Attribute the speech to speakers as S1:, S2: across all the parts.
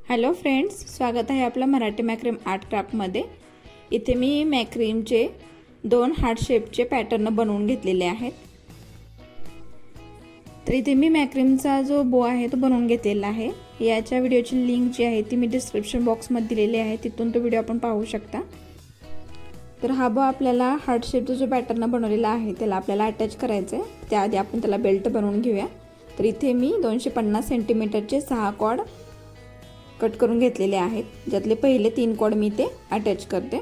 S1: Hello friends, स्वागत आहे आपलं मराठी मॅक्रीम आर्ट क्राफ्टमध्ये। इथे मी मॅक्रीमचे 2 हार्ट शेपचे पॅटर्न बनवून घेतलेले आहेत। तर इथे मी मॅक्रीमचा जो बो आहे तो बनवून घेतलेला आहे। याच्या व्हिडिओची लिंक जी आहे ती मी डिस्क्रिप्शन बॉक्समध्ये दिलेली आहे, तिथून तो व्हिडिओ आपण पाहू शकता। तर हा बो आपल्याला हार्ट शेपचा जो पॅटर्न बनवलेला आहे त्याला आपल्याला अटॅच करायचा आहे। त्याआधी आपण त्याला बेल्ट बनवून घेऊया। तर इथे मी 250 सेंटीमीटरचे 6 कॉर्ड कट करून घेतलेले आहेत, ज्यातले पहिले 3 कॉर्ड मी ते अटॅच करते।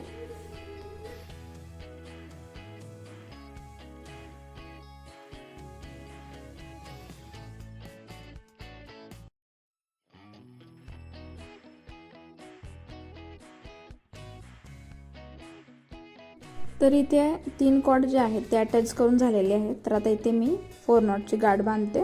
S1: तर इथे 3 कॉर्ड जे आहेत ते अटॅच करून झालेले आहेत। तर आता इथे मी 4 नॉटची गाठ बांधते।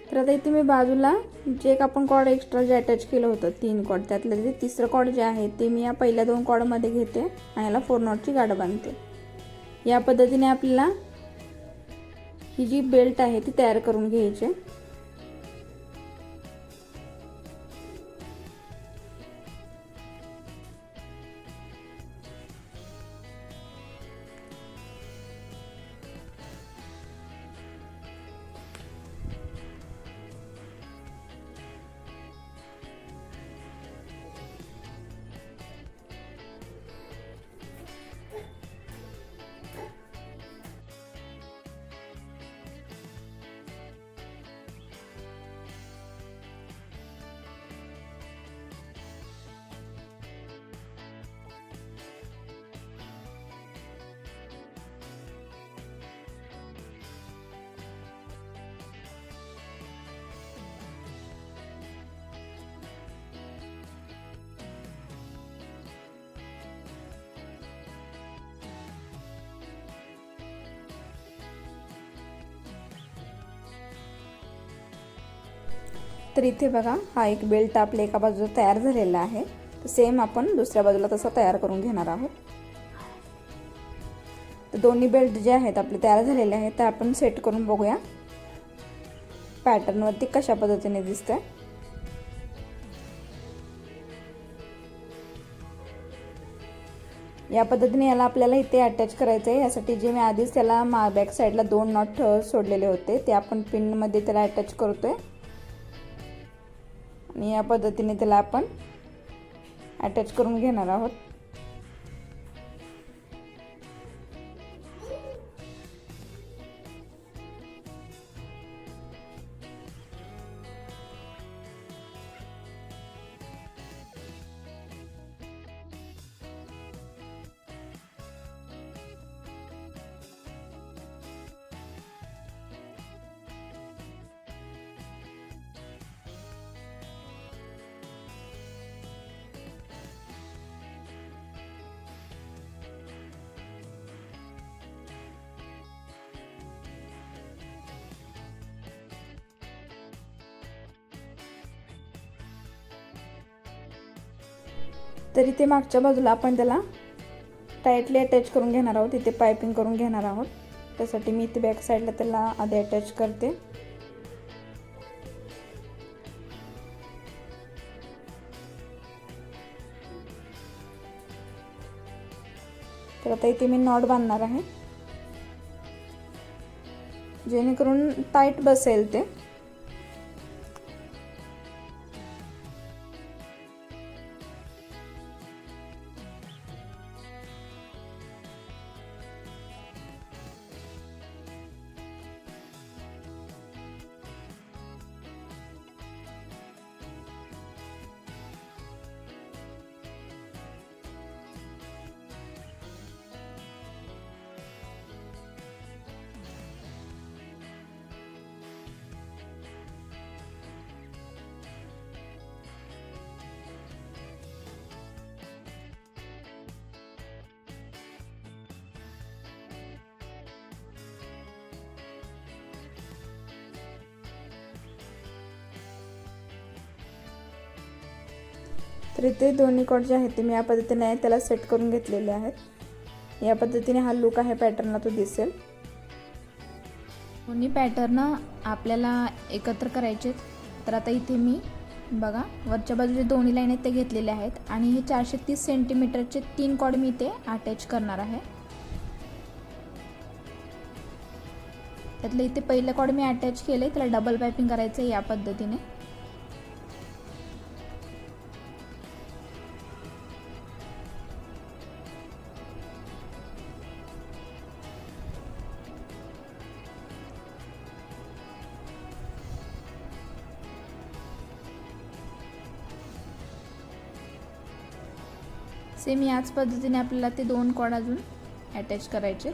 S1: तर आता इथे मी बाजूला जे एक आपण कॉर्ड एक्स्ट्रा जे अटॅच केलं होतं 3 कॉर्ड, त्यातलं जे तिसरं कॉर्ड जे आहे ते मी या पहिल्या 2 कॉर्ड मध्ये घेते आणि याला 4 नॉटची गाठ बांधते। या पद्धतीने आपल्याला ही जी बेल्ट आहे ती तयार करून घ्यायची आहे। तर इथे बघा, हा एक बेल्ट आपल्या एका बाजूला तयार झालेला आहे। तर सेम आपण दुसऱ्या बाजूला तसा तयार करून घेणार आहोत। तर दोन्ही बेल्ट जे आहेत आपले तयार झालेले आहेत, ते आपण सेट करून बघूया पॅटर्न वरती कशा पद्धतीने दिसतंय। या पद्धतीने याला आपल्याला इथे अटॅच करायचं आहे। यासाठी जे मी आधीच त्याला बॅक साइडला 2 नॉट सोडलेले होते ते आपण पिन मध्ये त्याला अटॅच करतोय आणि या पद्धतीने त्याला आपण अटॅच करून घेणार आहोत। तर इथे मागच्या बाजूला आपण त्याला टाइटली अटॅच करून घेणार आहोत। इथे पाइपिंग करून घेणार आहोत। त्यासाठी मी इथे बॅक साइडला त्याला आधी अटॅच करते। तर आता इथे मी नॉट बांधणार आहे, जेणेकरून टाइट बसेल ते। तर इथे दोन्ही कॉर्ड जे आहेत ते मी या पद्धतीने त्याला सेट करून घेतलेले आहेत। या पद्धतीने हा लुक आहे पॅटर्नला तो दिसेल। दोन्ही पॅटर्न आपल्याला एकत्र करायचे। तर आता इथे मी बघा वरच्या बाजूचे दोन्ही लाईन आहेत ते घेतलेले आहेत आणि हे 430 सेंटीमीटरचे 3 कॉर्ड मी इथे अटॅच करणार आहे। त्यातले इथे पहिलं कॉर्ड मी अटॅच केले, त्याला डबल पाइपिंग करायचं आहे या पद्धतीने। सेम याच पद्धतीने आपल्याला ते 2 कॉर्ड अजून अटॅच करायचे।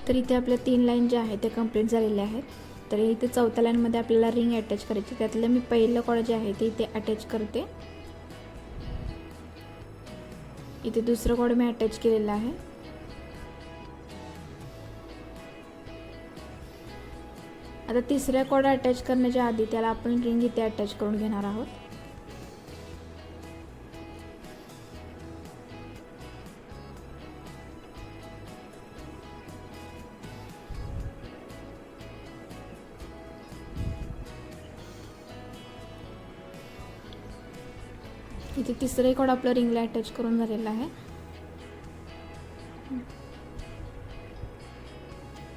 S1: तर इथे आपल्या 3 लाईन ज्या आहेत त्या कंप्लीट झालेल्या आहेत. तर इथे चौथ्या लाईनमध्ये आपल्याला रिंग अटॅच करायची. त्यातलं मी पहिलं कॉर्ड जे आहे ते इथे अटॅच करते. इथे दुसरं कॉर्ड मी अटॅच केलेलं आहे. आता तिसऱ्या कॉर्ड अटॅच करण्याच्या आधी त्याला आपण रिंग इथे अटॅच करून घेणार आहोत. इथे तिसरे कॉर्ड आपलं रिंगला अटॅच करून झालेलं आहे.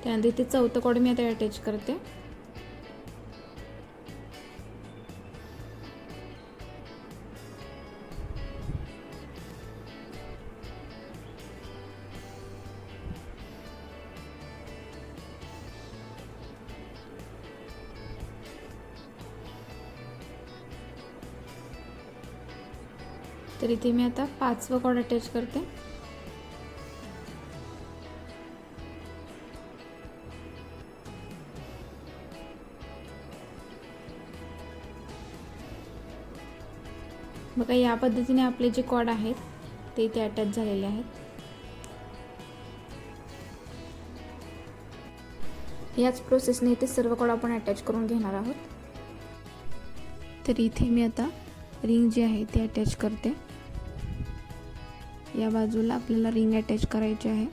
S1: त्यानंतर इथे चौथं कॉर्ड मी आता अटॅच करते. तर इथे मी आता 5वं कॉर्ड अटॅच करते. बघा या पद्धतीने आपले जे कॉर्ड आहेत ते इथे अटॅच झालेले आहेत. याच प्रोसेसने इथे सर्व कॉर्ड आपण अटॅच करून घेणार आहोत. तर इथे मी आता रिंग जी आहे ती अटॅच करते. या बाजूला आपल्याला रिंग अटॅच करायची आहे.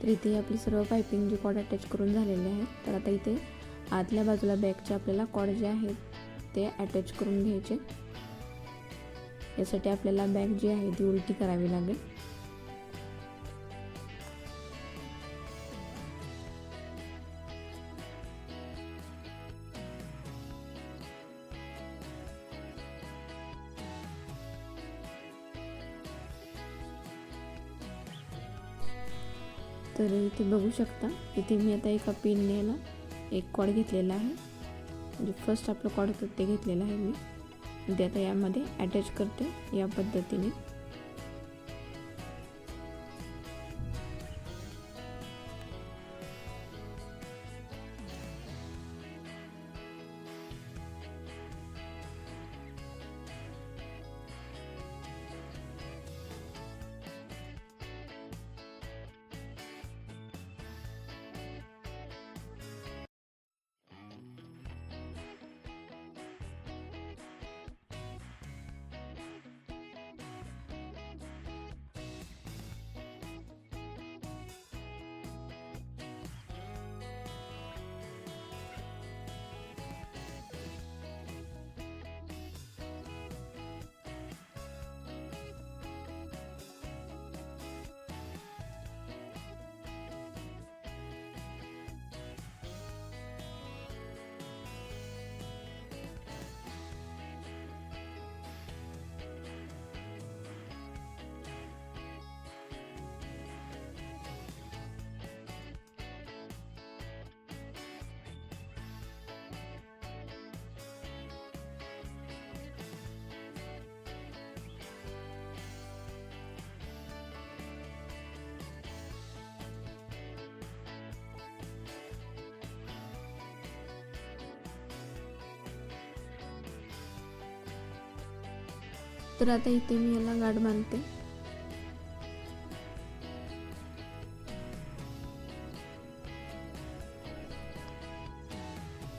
S1: तर इथे आपली सर्व पायपिंग जी कॉर्ड अटॅच करून झालेले आहेत. तर आता इथे आतल्या बाजूला बॅकचे आपल्याला कॉर्ड जे आहेत ते अटॅच करून घ्यायचे. यासाठी आपल्याला बॅक जी आहे ती उलटी करावी लागेल. तर इथे बघू शकता, इथे मी आता एका पिनने याला एक कॉर्ड घेतलेला आहे. म्हणजे फर्स्ट आपलं कॉर्ड होतं ते घेतलेलं आहे मी. ते आता यामध्ये अटॅच करते या पद्धतीने. तर आता इथे मी याला गाठ बांधते.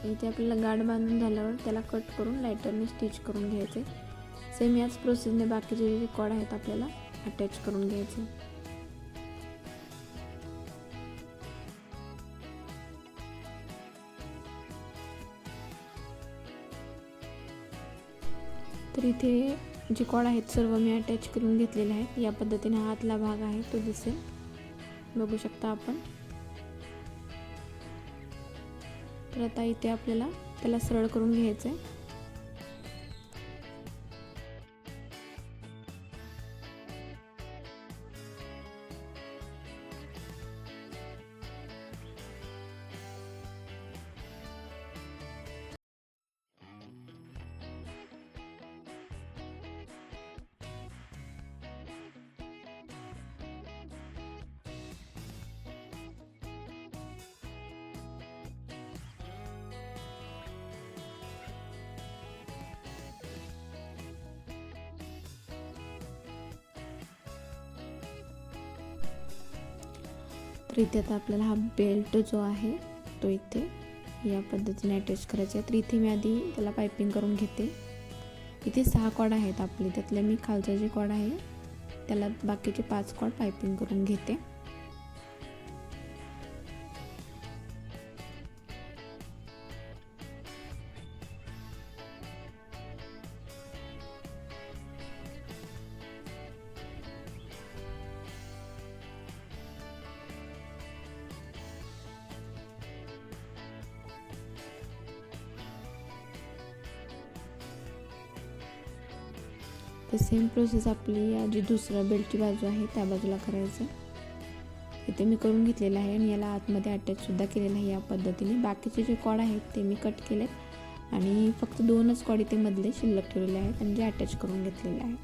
S1: इथे आपल्याला गाठ बांधून झाल्यावर त्याला कट करून लायटरने स्टिच करून घ्यायचे. सेम याच प्रोसेसने बाकीचे जे कॉर्ड आहेत आपल्याला अटॅच करून घ्यायचे. तर इथे जे कॉर्ड आहेत सर्व मी अटॅच करून घेतलेले आहेत. या पद्धतीने हा आतला भाग आहे तो दिसेल, बघू शकता आपण. तर आता इथे आपल्याला त्याला सरळ करून घ्यायचं आहे. तर इथे आता आपल्याला हा बेल्ट जो आहे तो इथे या पद्धतीने अटॅच करायचा आहे. तर इथे मी आधी त्याला पायपिंग करून घेते. इथे 6 कॉर्ड आहेत आपले, त्यातले मी खालचा जे कॉर्ड आहे त्याला बाकीचे 5 कॉर्ड पायपिंग करून घेते. तर सेम प्रोसेस आपली या जी दुसऱ्या बेल्टची बाजू आहे त्या बाजूला करायचं. इथे मी करून घेतलेलं आहे आणि याला आतमध्ये अटॅचसुद्धा केलेलं आहे या पद्धतीने. बाकीचे जे कॉर्ड आहेत ते मी कट केलेत आणि फक्त 2च कॉर्ड इथे मधले शिल्लक ठेवलेले आहेत आणि जे अटॅच करून घेतलेले आहेत.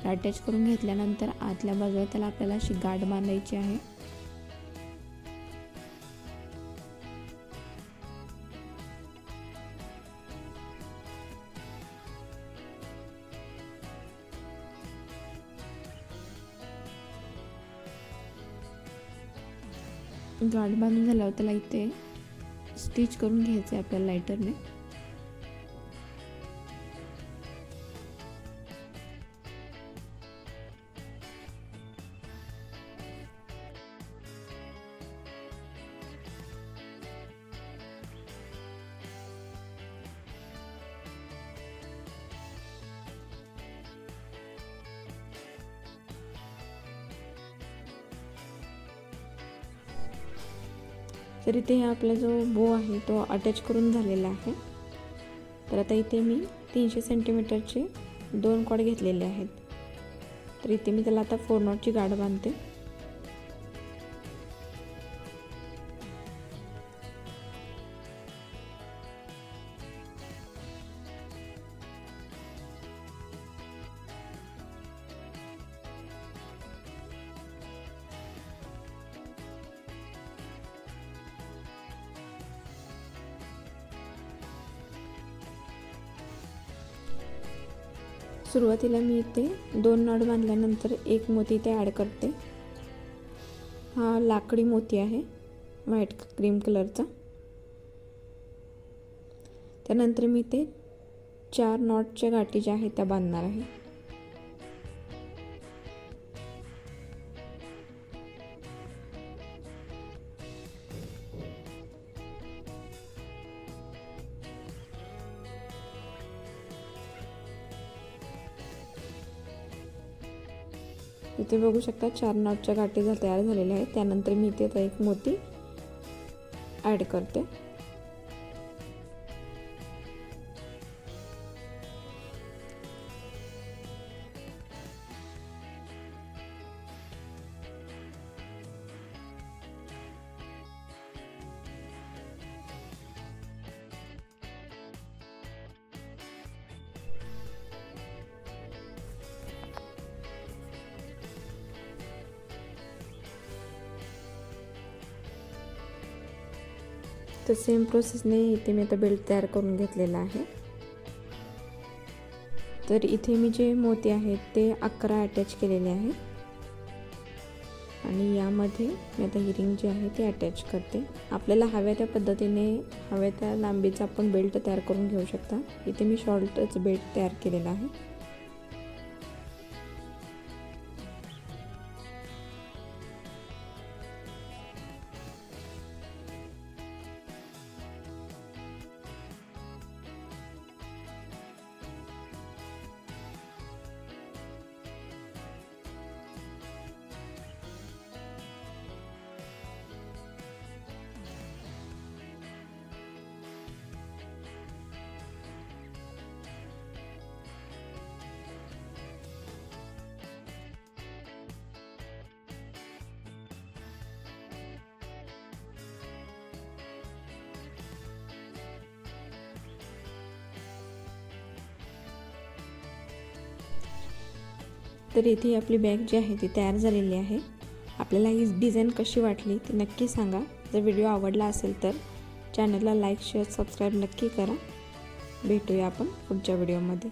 S1: तर अटॅच करून घेतल्यानंतर आतल्या बाजूला त्याला आपल्याला अशी गाठ बांधायची आहे. गाठ बांधून झाल्यावर त्याला इथे स्टिच करून घ्यायचं आहे आपल्याला लायटरने. तर इथे आपला जो बो आहे तो अटॅच करून झालेला आहे। तर आता इथे मी 300 सेंटीमीटरचे 2 कॉर्ड घेतलेले आहेत। तर इथे मी त्याला आता 4 नॉटची गाठ बांधते। सुरुवातीला मी इथे 2 नॉट बांधल्यानंतर एक मोती इथे ॲड करते। हा लाकडी मोती आहे व्हाईट क्रीम कलरचा। त्यानंतर मी इथे 4 नॉटच्या गाठी ज्या आहेत त्या बांधणार आहे। इथे बघू शकता 4 नॉटच्या गाठी तयार झालेल्या आहेत। त्यानंतर मी इथे एक मोती ॲड करते। तर सेम प्रोसेसने इथे मी आता बेल्ट तयार करून घेतलेला आहे। तर इथे मी जे मोती आहेत ते 11 अटॅच केलेले आहेत आणि यामध्ये मी आता इयरिंग जे आहे ते अटॅच करते। आपल्याला हव्या त्या पद्धतीने हव्या त्या लांबीचा आपण बेल्ट तयार करून घेऊ शकता। इथे मी शॉर्टच बेल्ट तयार केलेला आहे। तर इथे आपली बॅग जी आहे ती तयार झालेली आहे। आपल्याला ही डिझाईन कशी वाटली ती नक्की सांगा। जर व्हिडिओ आवडला असेल तर चॅनलला लाईक शेअर सबस्क्राईब नक्की करा। भेटूया आपण पुढच्या व्हिडिओमध्ये।